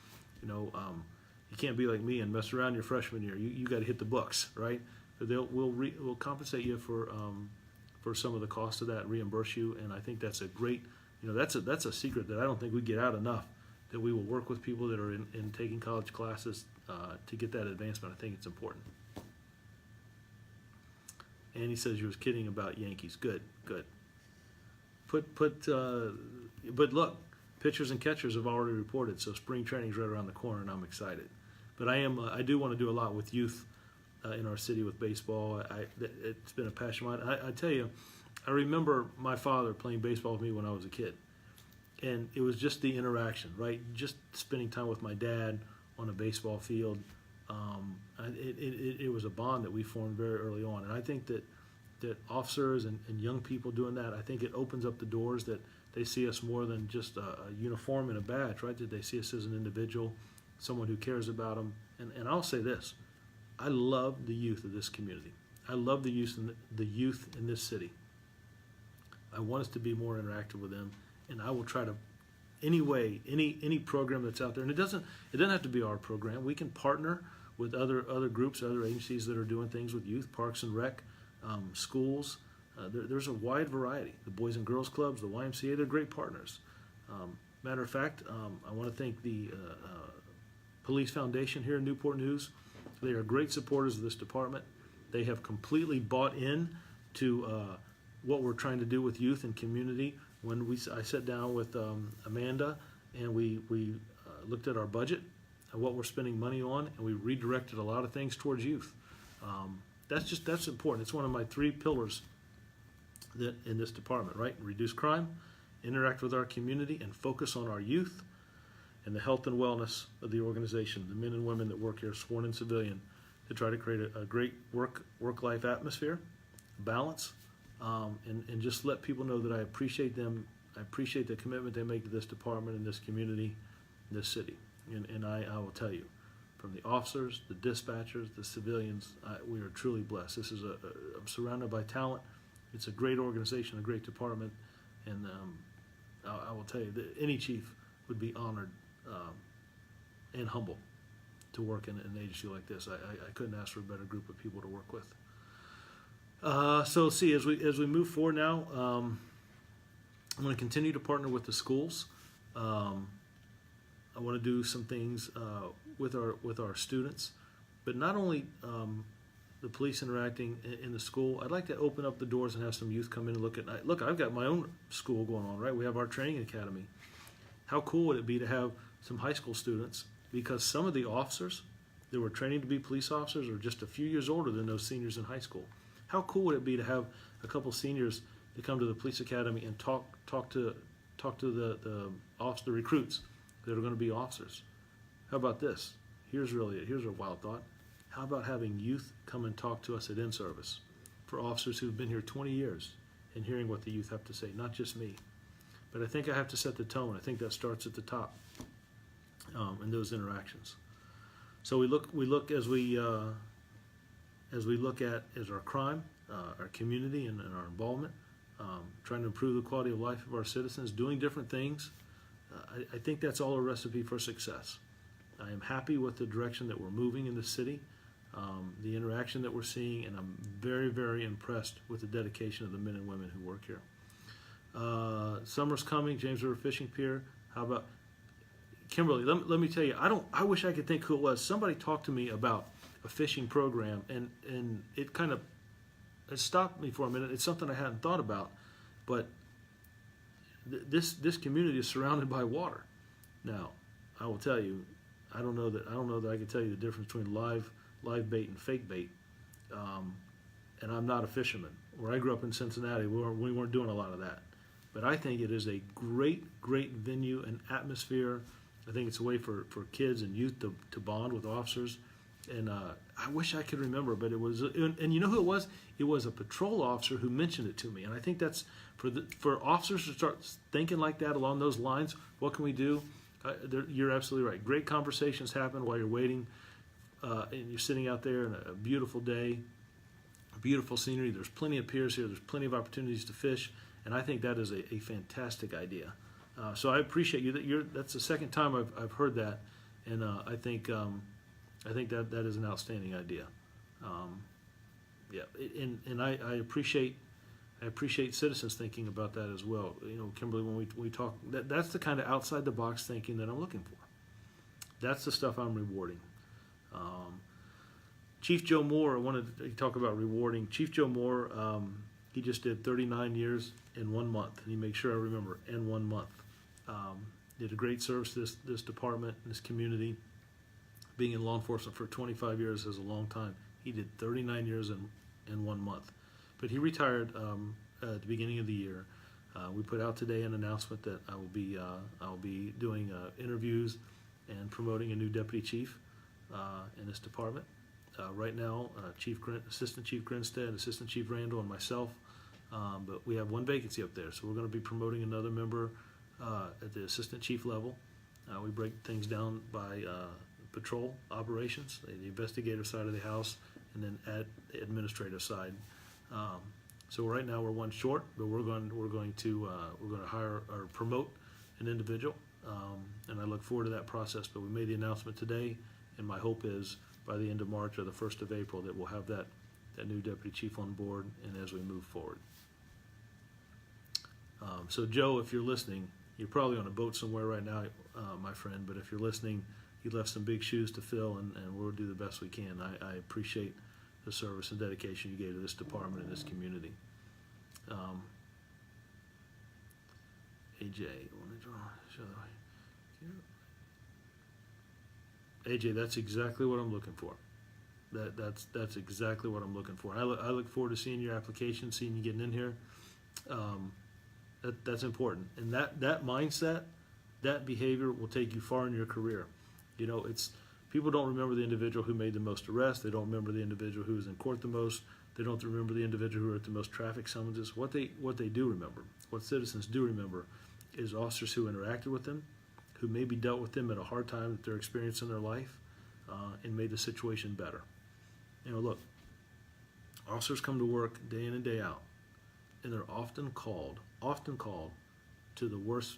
You can't be like me and mess around your freshman year. You got to hit the books, right? But we'll compensate you for some of the cost of that, reimburse you, and I think that's a great, that's a secret that I don't think we get out enough. That we will work with people that are in taking college classes to get that advancement. I think it's important. And he says you was kidding about Yankees. Good. But look, pitchers and catchers have already reported, so spring training's right around the corner, and I'm excited. But I do want to do a lot with youth in our city with baseball. It's been a passion of mine. I tell you, I remember my father playing baseball with me when I was a kid, and it was just the interaction, right? Just spending time with my dad on a baseball field. It was a bond that we formed very early on, and I think that officers and young people doing that, I think it opens up the doors that they see us more than just a uniform and a badge, right? That they see us as an individual, someone who cares about them. And I'll say this, I love the youth of this community. I love the youth in this city. I want us to be more interactive with them, and I will try to any program that's out there, and it doesn't have to be our program. We can partner with other groups, other agencies that are doing things with youth, Parks and Rec, schools. There's a wide variety. The Boys and Girls Clubs, the YMCA, they're great partners. Matter of fact, I want to thank the Police Foundation here in Newport News. They are great supporters of this department. They have completely bought in to what we're trying to do with youth and community. When I sat down with Amanda and we looked at our budget and what we're spending money on, and we redirected a lot of things towards youth. That's important. It's one of my 3 pillars that in this department, right? Reduce crime, interact with our community, and focus on our youth and the health and wellness of the organization, the men and women that work here, sworn and civilian, to try to create a great work-life atmosphere, balance, and just let people know that I appreciate them. I appreciate the commitment they make to this department and this community, this city. And I will tell you, from the officers, the dispatchers, the civilians, we are truly blessed. I'm surrounded by talent. It's a great organization, a great department, and I will tell you that any chief would be honored and humble to work in an agency like this. I couldn't ask for a better group of people to work with. So see, as we move forward now, I'm going to continue to partner with the schools. I want to do some things with our students, but not only the police interacting in the school. I'd like to open up the doors and have some youth come in and look. I've got my own school going on, right? We have our training academy. How cool would it be to have some high school students? Because some of the officers that were training to be police officers are just a few years older than those seniors in high school. How cool would it be to have a couple seniors to come to the police academy and talk to the recruits that are going to be officers? How about this? Here's a wild thought. How about having youth come and talk to us at in-service for officers who've been here 20 years and hearing what the youth have to say, not just me. But I think I have to set the tone. I think that starts at the top in those interactions. So we look as we look at our crime, our community, and our involvement, trying to improve the quality of life of our citizens, doing different things. I think that's all a recipe for success. I am happy with the direction that we're moving in the city, the interaction that we're seeing, and I'm very, very impressed with the dedication of the men and women who work here. Summer's coming, James River Fishing Pier. How about Kimberly? Let me tell you, I wish I could think who it was. Somebody talked to me about a fishing program, and it kind of it stopped me for a minute. It's something I hadn't thought about, but this community is surrounded by water. Now, I will tell you, I don't know that I can tell you the difference between live bait and fake bait. And I'm not a fisherman. Where I grew up in Cincinnati, we weren't doing a lot of that. But I think it is a great venue and atmosphere. I think it's a way for kids and youth to bond with officers. And I wish I could remember, but it was, and you know who it was? It was a patrol officer who mentioned it to me. And I think that's for officers to start thinking like that along those lines. What can we do? You're absolutely right. Great conversations happen while you're waiting, and you're sitting out there in a beautiful day, beautiful scenery. There's plenty of piers here. There's plenty of opportunities to fish, and I think that is a fantastic idea. So I appreciate you. That's the second time I've heard that, and I think that is an outstanding idea. Yeah, and I appreciate citizens thinking about that as well. You know, Kimberly, when we talk, that's the kind of outside the box thinking that I'm looking for. That's the stuff I'm rewarding. Chief Joe Moore, I wanted to talk about rewarding. Chief Joe Moore, he just did 39 years in 1 month, and he makes sure I remember, in 1 month. Did a great service to this department, this community. Being in law enforcement for 25 years is a long time. He did 39 years in 1 month. But he retired at the beginning of the year. We put out today an announcement that I will be doing interviews and promoting a new deputy chief in this department. Right now, Assistant Chief Grinstead, Assistant Chief Randall, and myself. But we have one vacancy up there, so we're going to be promoting another member at the assistant chief level. We break things down by patrol operations, the investigative side of the house, and then at the administrative side. So right now we're one short, but we're going to hire or promote an individual, and I look forward to that process. But we made the announcement today, and my hope is by the end of March or the 1st of April that we'll have that new deputy chief on board, and as we move forward. So Joe, if you're listening, you're probably on a boat somewhere right now, my friend. But if you're listening, you left some big shoes to fill, and we'll do the best we can. I appreciate the service and dedication you gave to this department and this community. AJ, AJ, that's exactly what I'm looking for. That's exactly what I'm looking for. I look forward to seeing your application, seeing you getting in here. That's important, and that mindset, that behavior will take you far in your career. You know, people don't remember the individual who made the most arrests. They don't remember the individual who was in court the most. They don't remember the individual who wrote the most traffic summonses. What they do remember, what citizens do remember, is officers who interacted with them, who maybe dealt with them at a hard time that they're experiencing in their life, and made the situation better. You know, look, officers come to work day in and day out, and they're often called to the worst,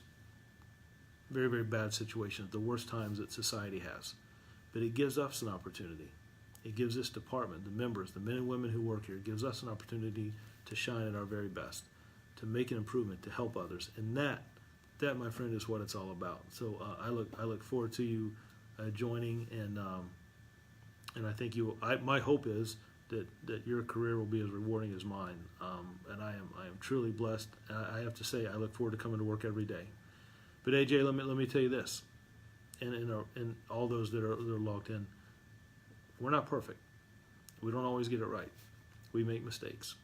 very, very bad situations, the worst times that society has. But it gives us an opportunity. It gives this department, the members, the men and women who work here, it gives us an opportunity to shine at our very best, to make an improvement, to help others. And that, my friend, is what it's all about. So I look forward to you joining, and I think my hope is that your career will be as rewarding as mine. And I am truly blessed. I have to say, I look forward to coming to work every day. But AJ, let me tell you this, and all those that are logged in, we're not perfect. We don't always get it right. We make mistakes.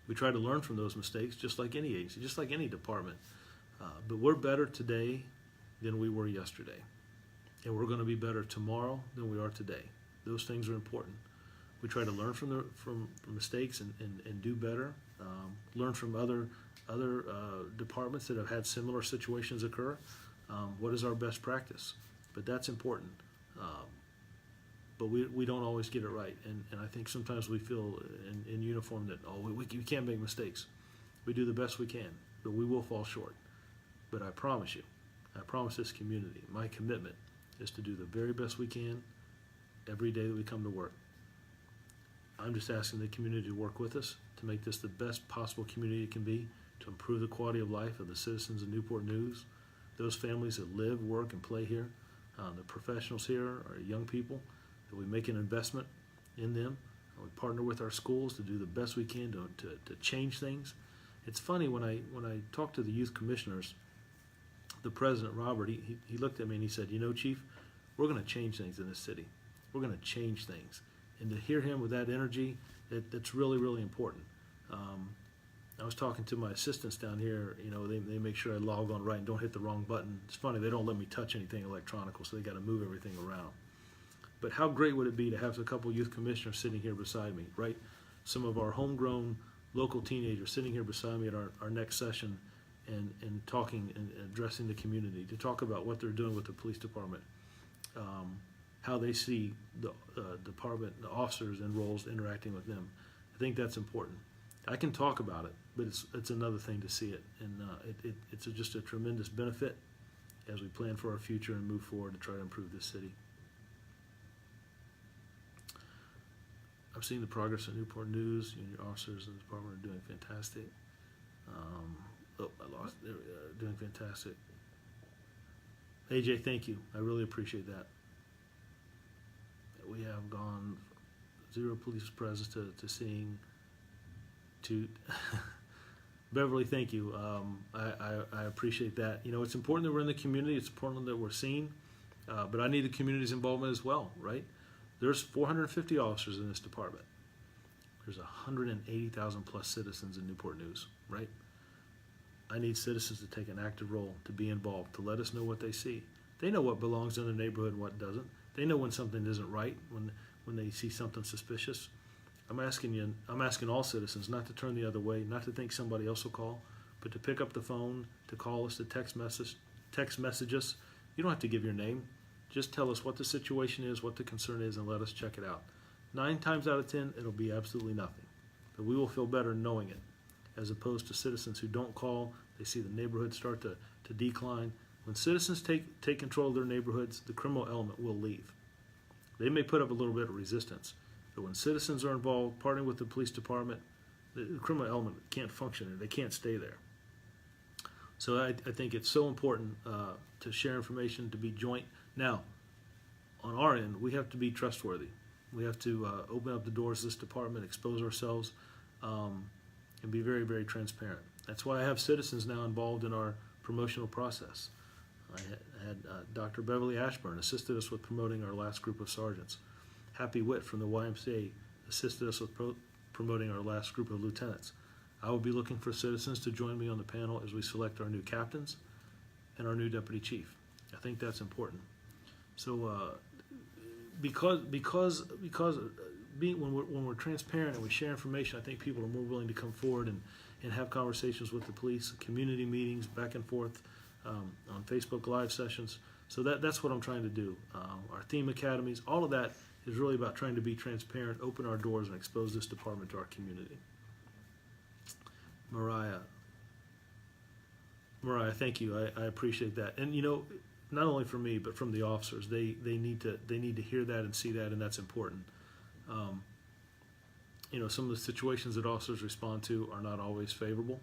We try to learn from those mistakes, just like any agency, just like any department. But we're better today than we were yesterday, and we're going to be better tomorrow than we are today. Those things are important. We try to learn from mistakes and do better. Learn from other departments that have had similar situations occur. What is our best practice? But that's important. But we don't always get it right, and I think sometimes we feel in uniform that we can't make mistakes. We do the best we can, but we will fall short. But I promise this community, my commitment is to do the very best we can every day that we come to work. I'm just asking the community to work with us to make this the best possible community it can be, to improve the quality of life of the citizens of Newport News, those families that live, work, and play here, the professionals here, our young people, that we make an investment in them, We partner with our schools to do the best we can to change things. It's funny, when I talk to the youth commissioners, the president, Robert, he looked at me and he said, Chief, we're going to change things in this city. We're going to change things. And to hear him with that energy, that's really, really important. I was talking to my assistants down here. They make sure I log on right and don't hit the wrong button. It's funny, they don't let me touch anything electronic, so they got to move everything around. But how great would it be to have a couple youth commissioners sitting here beside me, right? Some of our homegrown local teenagers sitting here beside me at our next session and talking and addressing the community, to talk about what they're doing with the police department, how they see the department, the officers and roles interacting with them. I think that's important. I can talk about it, but it's another thing to see it, and it's just a tremendous benefit as we plan for our future and move forward to try to improve this city. I've seen the progress of Newport News. Your officers in the department are doing fantastic. Doing fantastic. AJ, thank you. I really appreciate that. We have gone 0 police presence to seeing 2. Beverly, thank you. I appreciate that. It's important that we're in the community. It's important that we're seen. But I need the community's involvement as well, right? There's 450 officers in this department. There's 180,000 plus citizens in Newport News, right? I need citizens to take an active role, to be involved, to let us know what they see. They know what belongs in their neighborhood and what doesn't. They know when something isn't right, when they see something suspicious. I'm asking all citizens not to turn the other way, not to think somebody else will call, but to pick up the phone, to call us, to text message us. You don't have to give your name. Just tell us what the situation is, what the concern is, and let us check it out. 9 times out of 10, it'll be absolutely nothing. But we will feel better knowing it, as opposed to citizens who don't call. They see the neighborhood start to decline. When citizens take control of their neighborhoods, the criminal element will leave. They may put up a little bit of resistance, but when citizens are involved, partnering with the police department, the criminal element can't function there. They can't stay there. So I think it's so important to share information, to be joint. Now, on our end, we have to be trustworthy. We have to open up the doors of this department, expose ourselves, and be very, very transparent. That's why I have citizens now involved in our promotional process. I had Dr. Beverly Ashburn assisted us with promoting our last group of sergeants. Happy Witt from the YMCA assisted us with promoting our last group of lieutenants. I will be looking for citizens to join me on the panel as we select our new captains and our new deputy chief. I think that's important. So when we're transparent and we share information, I think people are more willing to come forward and have conversations with the police, community meetings, back and forth on Facebook Live sessions. So that's what I'm trying to do. Our theme academies, all of that is really about trying to be transparent, open our doors, and expose this department to our community. Mariah, thank you. I appreciate that. And not only for me, but from the officers, they need to hear that and see that, and that's important. Some of the situations that officers respond to are not always favorable,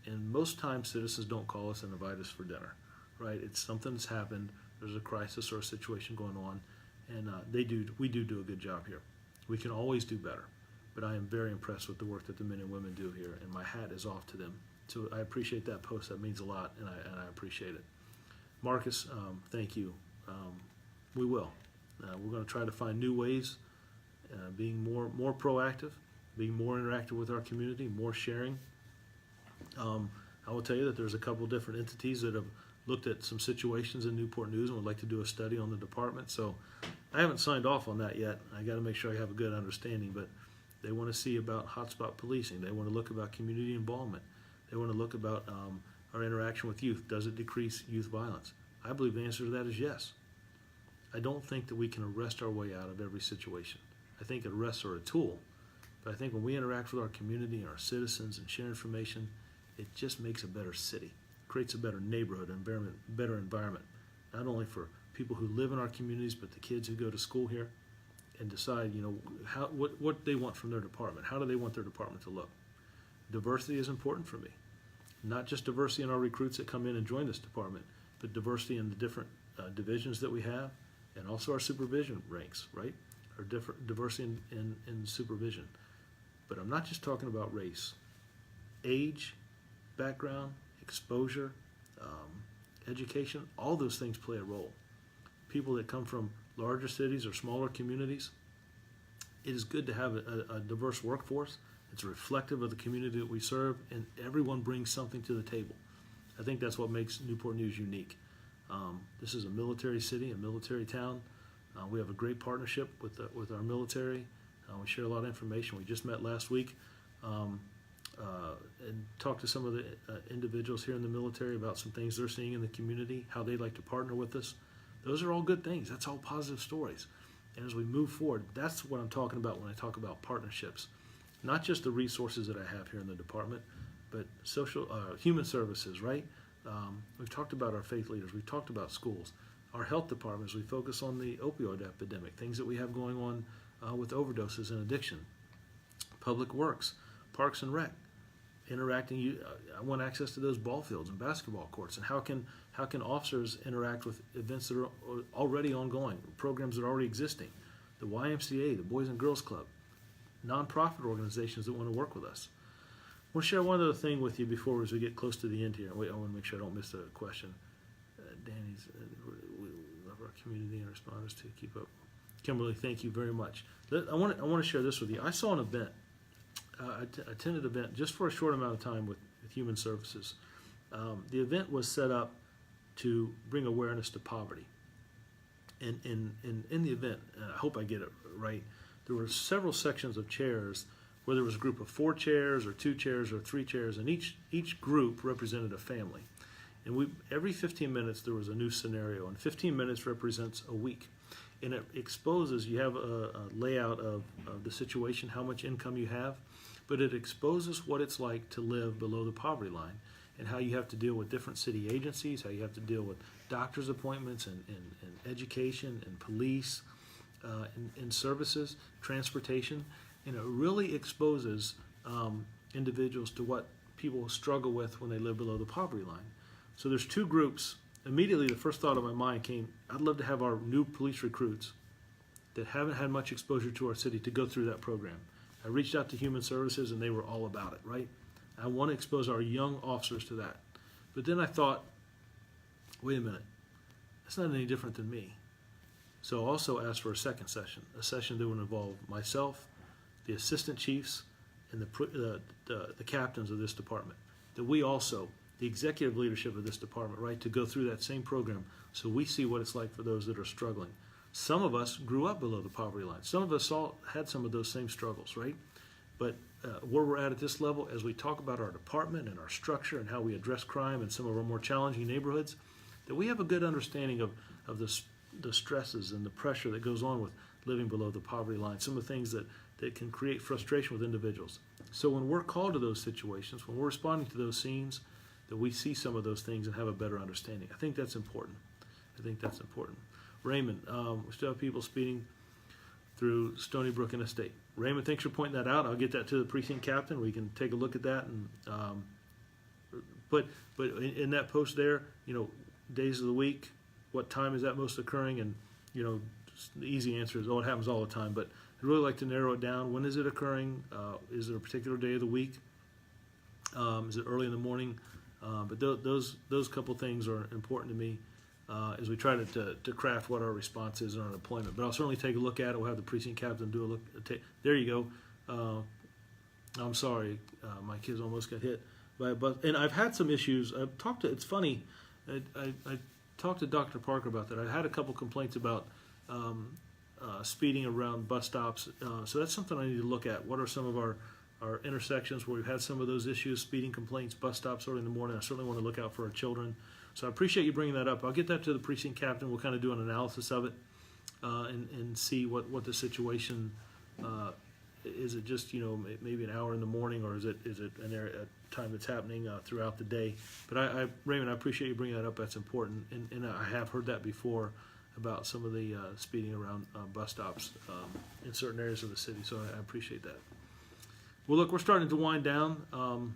and most times citizens don't call us and invite us for dinner, right? It's something's happened. There's a crisis or a situation going on, and we do a good job here. We can always do better, but I am very impressed with the work that the men and women do here, and my hat is off to them. So I appreciate that post. That means a lot, and I appreciate it. Marcus, thank you. We will. We're going to try to find new ways, being more proactive, being more interactive with our community, more sharing. I will tell you that there's a couple different entities that have looked at some situations in Newport News and would like to do a study on the department. So I haven't signed off on that yet. I got to make sure I have a good understanding, but they want to see about hotspot policing. They want to look about community involvement. They want to look about our interaction with youth. Does it decrease youth violence? I believe the answer to that is yes. I don't think that we can arrest our way out of every situation. I think arrests are a tool, but I think when we interact with our community and our citizens and share information, it just makes a better city, creates a better neighborhood, better environment, not only for people who live in our communities, but the kids who go to school here, and decide, what they want from their department. How do they want their department to look? Diversity is important for me. Not just diversity in our recruits that come in and join this department, but diversity in the different divisions that we have, and also our supervision ranks, right? or diversity in supervision. But I'm not just talking about race. Age, background, exposure, education, all those things play a role. People that come from larger cities or smaller communities, it is good to have a diverse workforce. It's reflective of the community that we serve, and everyone brings something to the table. I think that's what makes Newport News unique. This is a military city, a military town. We have a great partnership with our military. We share a lot of information. We just met last week and talked to some of the individuals here in the military about some things they're seeing in the community, how they'd like to partner with us. Those are all good things. That's all positive stories. And as we move forward, that's what I'm talking about when I talk about partnerships. Not just the resources that I have here in the department, but human services, right? We've talked about our faith leaders. We've talked about schools. Our health departments, we focus on the opioid epidemic, things that we have going on with overdoses and addiction. Public Works, Parks and Rec, interacting. I want access to those ball fields and basketball courts. And how can officers interact with events that are already ongoing, programs that are already existing? The YMCA, the Boys and Girls Club, nonprofit organizations that want to work with us. I want to share one other thing with you before as we get close to the end here. Wait, I want to make sure I don't miss a question. Danny's, we love our community and responders to keep up. Kimberly, thank you very much. I want to share this with you. I saw an event. I attended an event just for a short amount of time with Human Services. The event was set up to bring awareness to poverty. And in the event, and I hope I get it right, there were several sections of chairs where there was a group of 4 chairs or 2 chairs or 3 chairs, and each group represented a family. And every 15 minutes there was a new scenario, and 15 minutes represents a week. And it exposes, you have a layout of the situation, how much income you have, but it exposes what it's like to live below the poverty line and how you have to deal with different city agencies, how you have to deal with doctor's appointments and education and police and services, transportation. And it really exposes individuals to what people struggle with when they live below the poverty line. So there's 2 groups. Immediately the first thought of my mind came, I'd love to have our new police recruits that haven't had much exposure to our city to go through that program. I reached out to Human Services and they were all about it, right? I want to expose our young officers to that. But then I thought, wait a minute, that's not any different than me. So I also asked for a second session, a session that would involve myself, the assistant chiefs, and the captains of this department. That we also, the executive leadership of this department, right, to go through that same program so we see what it's like for those that are struggling. Some of us grew up below the poverty line. Some of us had some of those same struggles, right? But where we're at this level, as we talk about our department and our structure and how we address crime in some of our more challenging neighborhoods, that we have a good understanding of the stresses and the pressure that goes on with living below the poverty line, some of the things that can create frustration with individuals. So when we're called to those situations, when we're responding to those scenes, that we see some of those things and have a better understanding. I think that's important. Raymond, we still have people speeding through Stony Brook and Estate. Raymond, thanks for pointing that out. I'll get that to the precinct captain. We can take a look at that. And but in that post there, days of the week, what time is that most occurring? And the easy answer is, it happens all the time. But I'd really like to narrow it down. When is it occurring? Is it a particular day of the week? Is it early in the morning? But those couple things are important to me as we try to craft what our response is in our deployment. But I'll certainly take a look at it. We'll have the precinct captain do a look. There you go. I'm sorry, my kids almost got hit by a bus. And I've had some issues. It's funny, I talked to Dr. Parker about that. I had a couple complaints about speeding around bus stops. So that's something I need to look at. What are some of our intersections where we've had some of those issues, speeding complaints, bus stops early in the morning? I certainly want to look out for our children. So I appreciate you bringing that up. I'll get that to the precinct captain. We'll kind of do an analysis of it and see what the situation is. It just maybe an hour in the morning, or is it a time that's happening throughout the day? But Raymond, I appreciate you bringing that up. That's important, and I have heard that before about some of the speeding around bus stops in certain areas of the city. So I appreciate that. Well, look, we're starting to wind down.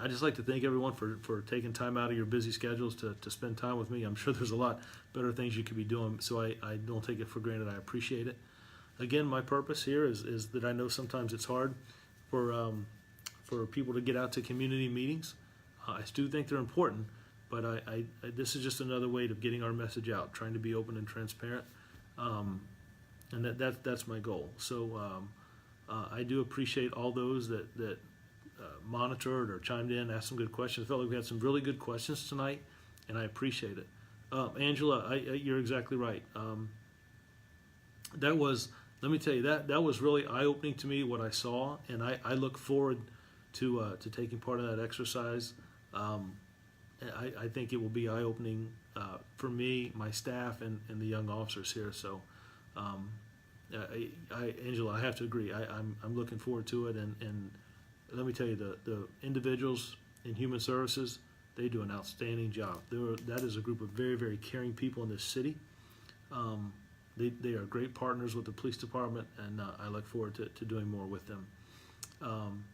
I'd just like to thank everyone for taking time out of your busy schedules to spend time with me. I'm sure there's a lot better things you could be doing, so I don't take it for granted. I appreciate it. again, my purpose here is that I know sometimes it's hard for people to get out to community meetings. I do think they're important, but this is just another way of getting our message out, trying to be open and transparent, and that's my goal. So I do appreciate all those that monitored or chimed in, asked some good questions. I felt like we had some really good questions tonight, and I appreciate it. Angela, you're exactly right. That was, let me tell you, that was really eye-opening to me, what I saw, and I look forward to taking part of that exercise. I think it will be eye-opening for me, my staff, and the young officers here. So, Angela, I have to agree. I'm looking forward to it, and let me tell you, the individuals in human services, they do an outstanding job. That is a group of very, very caring people in this city. They are great partners with the police department, and I look forward to doing more with them.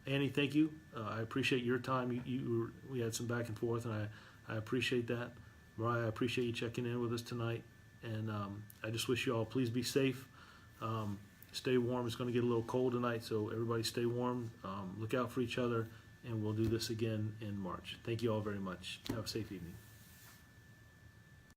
Annie, thank you. I appreciate your time. We had some back and forth, and I appreciate that. Mariah, I appreciate you checking in with us tonight. And I just wish you all, please be safe. Stay warm. It's going to get a little cold tonight, so everybody stay warm. Look out for each other, and we'll do this again in March. Thank you all very much. Have a safe evening.